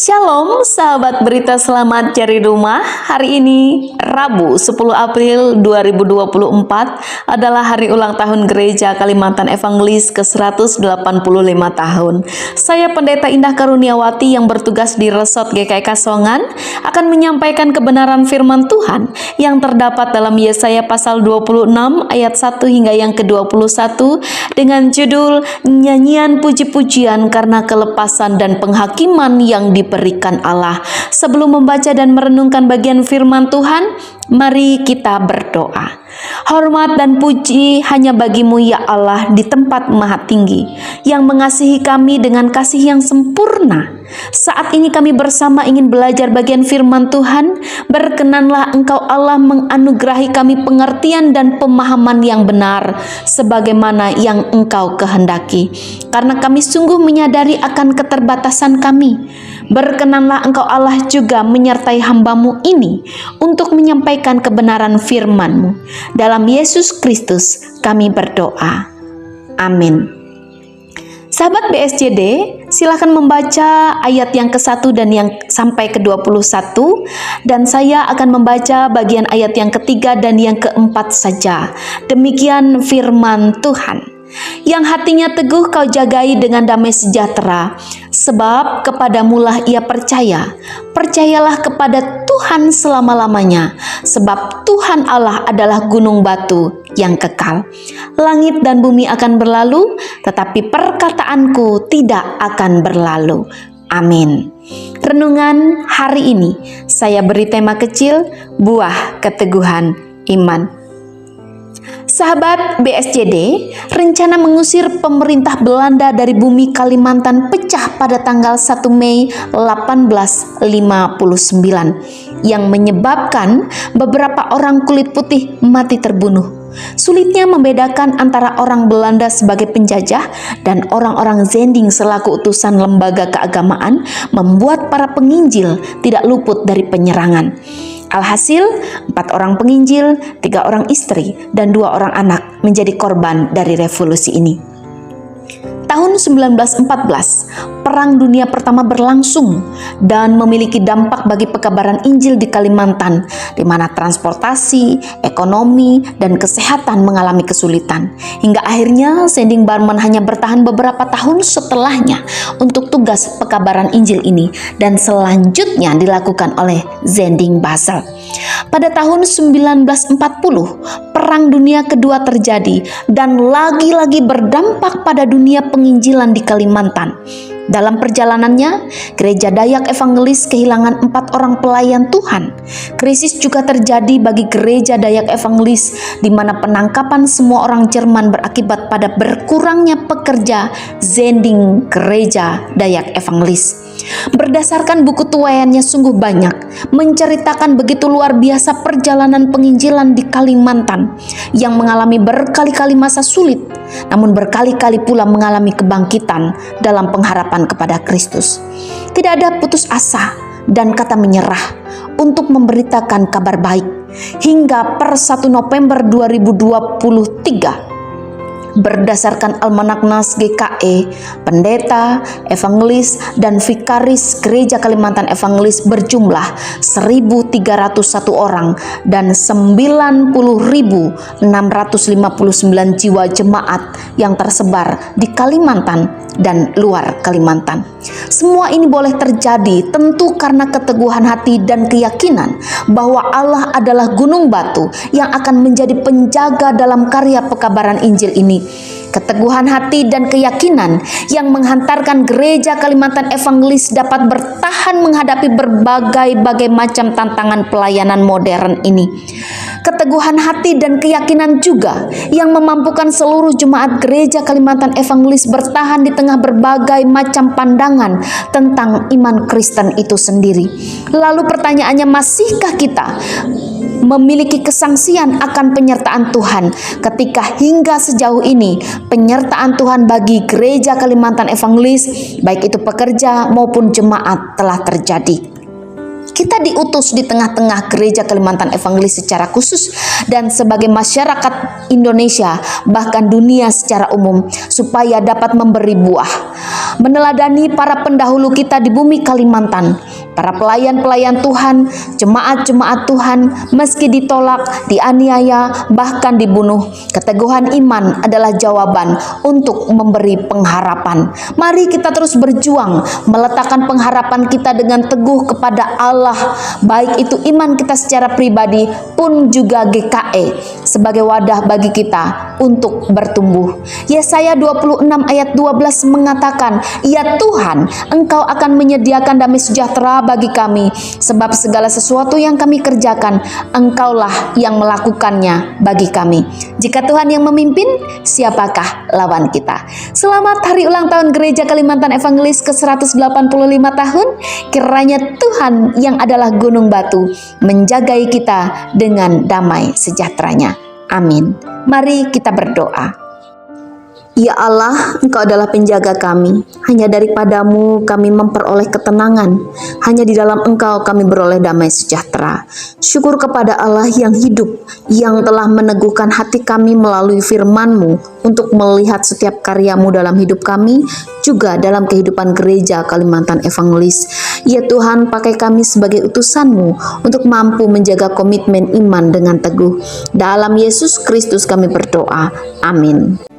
Shalom sahabat berita selamat dari rumah. Hari ini Rabu 10 April 2024 adalah hari ulang tahun Gereja Kalimantan Evangelis ke-185 tahun. Saya Pendeta Indah Karuniawati yang bertugas di Resort GKI Kasongan akan menyampaikan kebenaran firman Tuhan yang terdapat dalam Yesaya pasal 26 ayat 1 hingga yang ke-21 dengan judul Nyanyian Puji-pujian karena kelepasan dan penghakiman yang diberikan Allah. Sebelum membaca dan merenungkan bagian firman Tuhan, mari kita berdoa. Hormat dan puji hanya bagimu ya Allah di tempat maha tinggi, yang mengasihi kami dengan kasih yang sempurna. Saat ini kami bersama ingin belajar bagian firman Tuhan. Berkenanlah Engkau Allah menganugerahi kami pengertian dan pemahaman yang benar sebagaimana yang Engkau kehendaki, karena kami sungguh menyadari akan keterbatasan kami. Berkenanlah Engkau Allah juga menyertai hamba-Mu ini untuk menyampaikan kebenaran firman-Mu. Dalam Yesus Kristus kami berdoa. Amin. Sahabat BSJD, silakan membaca ayat yang ke-1 dan yang sampai ke-21, dan saya akan membaca bagian ayat yang ketiga dan yang keempat saja. Demikian firman Tuhan. Yang hatinya teguh kau jagai dengan damai sejahtera, sebab kepadamulah ia percaya. Percayalah kepada Tuhan selama-lamanya, sebab Tuhan Allah adalah gunung batu yang kekal. Langit dan bumi akan berlalu, tetapi perkataanku tidak akan berlalu. Amin. Renungan hari ini saya beri tema kecil, buah keteguhan iman. Sahabat BSJD, rencana mengusir pemerintah Belanda dari bumi Kalimantan pecah pada tanggal 1 Mei 1859 yang menyebabkan beberapa orang kulit putih mati terbunuh. Sulitnya membedakan antara orang Belanda sebagai penjajah dan orang-orang Zending selaku utusan lembaga keagamaan membuat para penginjil tidak luput dari penyerangan. Alhasil, 4 orang penginjil, 3 orang istri, dan 2 orang anak menjadi korban dari revolusi ini. Tahun 1914, Perang Dunia Pertama berlangsung dan memiliki dampak bagi pekabaran Injil di Kalimantan, di mana transportasi, ekonomi, dan kesehatan mengalami kesulitan. Hingga akhirnya Zending Barman hanya bertahan beberapa tahun setelahnya untuk tugas pekabaran Injil ini, dan selanjutnya dilakukan oleh Zending Basel. Pada tahun 1940, Perang Dunia Kedua terjadi dan lagi-lagi berdampak pada dunia penginjilan di Kalimantan. Dalam perjalanannya, Gereja Dayak Evangelis kehilangan 4 orang pelayan Tuhan. Krisis juga terjadi bagi Gereja Dayak Evangelis, di mana penangkapan semua orang Jerman berakibat pada berkurangnya pekerja Zending Gereja Dayak Evangelis. Berdasarkan buku tuaiannya sungguh banyak, menceritakan begitu luar biasa perjalanan penginjilan di Kalimantan yang mengalami berkali-kali masa sulit, namun berkali-kali pula mengalami kebangkitan dalam pengharapan kepada Kristus. Tidak ada putus asa dan kata menyerah untuk memberitakan kabar baik hingga per 1 November 2023. Berdasarkan Almanak Nas GKE, pendeta, evangelis, dan vikaris Gereja Kalimantan Evangelis berjumlah 1.301 orang dan 90.659 jiwa jemaat yang tersebar di Kalimantan dan luar Kalimantan. Semua ini boleh terjadi tentu karena keteguhan hati dan keyakinan bahwa Allah adalah gunung batu yang akan menjadi penjaga dalam karya pekabaran Injil ini. Keteguhan hati dan keyakinan yang menghantarkan Gereja Kalimantan Evangelis dapat bertahan menghadapi berbagai macam tantangan pelayanan modern ini. Keteguhan hati dan keyakinan juga yang memampukan seluruh jemaat Gereja Kalimantan Evangelis bertahan di tengah berbagai macam pandangan tentang iman Kristen itu sendiri. Lalu pertanyaannya, masihkah kita memiliki kesangsian akan penyertaan Tuhan ketika hingga sejauh ini penyertaan Tuhan bagi Gereja Kalimantan Evangelis, baik itu pekerja maupun jemaat, telah terjadi? Kita diutus di tengah-tengah gereja Kalimantan Evangelis secara khusus dan sebagai masyarakat Indonesia, bahkan dunia secara umum, supaya dapat memberi buah, meneladani para pendahulu kita di bumi Kalimantan, para pelayan-pelayan Tuhan, jemaat-jemaat Tuhan, meski ditolak, dianiaya, bahkan dibunuh. Keteguhan iman adalah jawaban untuk memberi pengharapan. Mari kita terus berjuang, meletakkan pengharapan kita dengan teguh kepada Allah, baik itu iman kita secara pribadi pun juga GKE sebagai wadah bagi kita untuk bertumbuh. Yesaya 26 ayat 12 mengatakan, "Ya Tuhan, Engkau akan menyediakan damai sejahtera bagi kami, sebab segala sesuatu yang kami kerjakan, Engkaulah yang melakukannya bagi kami." Jika Tuhan yang memimpin, siapakah lawan kita? Selamat hari ulang tahun Gereja Kalimantan Evangelis ke-185 tahun. Kiranya Tuhan yang adalah gunung batu menjagai kita dengan damai sejahteranya. Amin. Mari kita berdoa. Ya Allah, Engkau adalah penjaga kami. Hanya daripadamu kami memperoleh ketenangan. Hanya di dalam Engkau kami beroleh damai sejahtera. Syukur kepada Allah yang hidup, yang telah meneguhkan hati kami melalui firman-Mu untuk melihat setiap karya-Mu dalam hidup kami, juga dalam kehidupan gereja Kalimantan Evangelis. Ya Tuhan, pakai kami sebagai utusan-Mu untuk mampu menjaga komitmen iman dengan teguh. Dalam Yesus Kristus kami berdoa. Amin.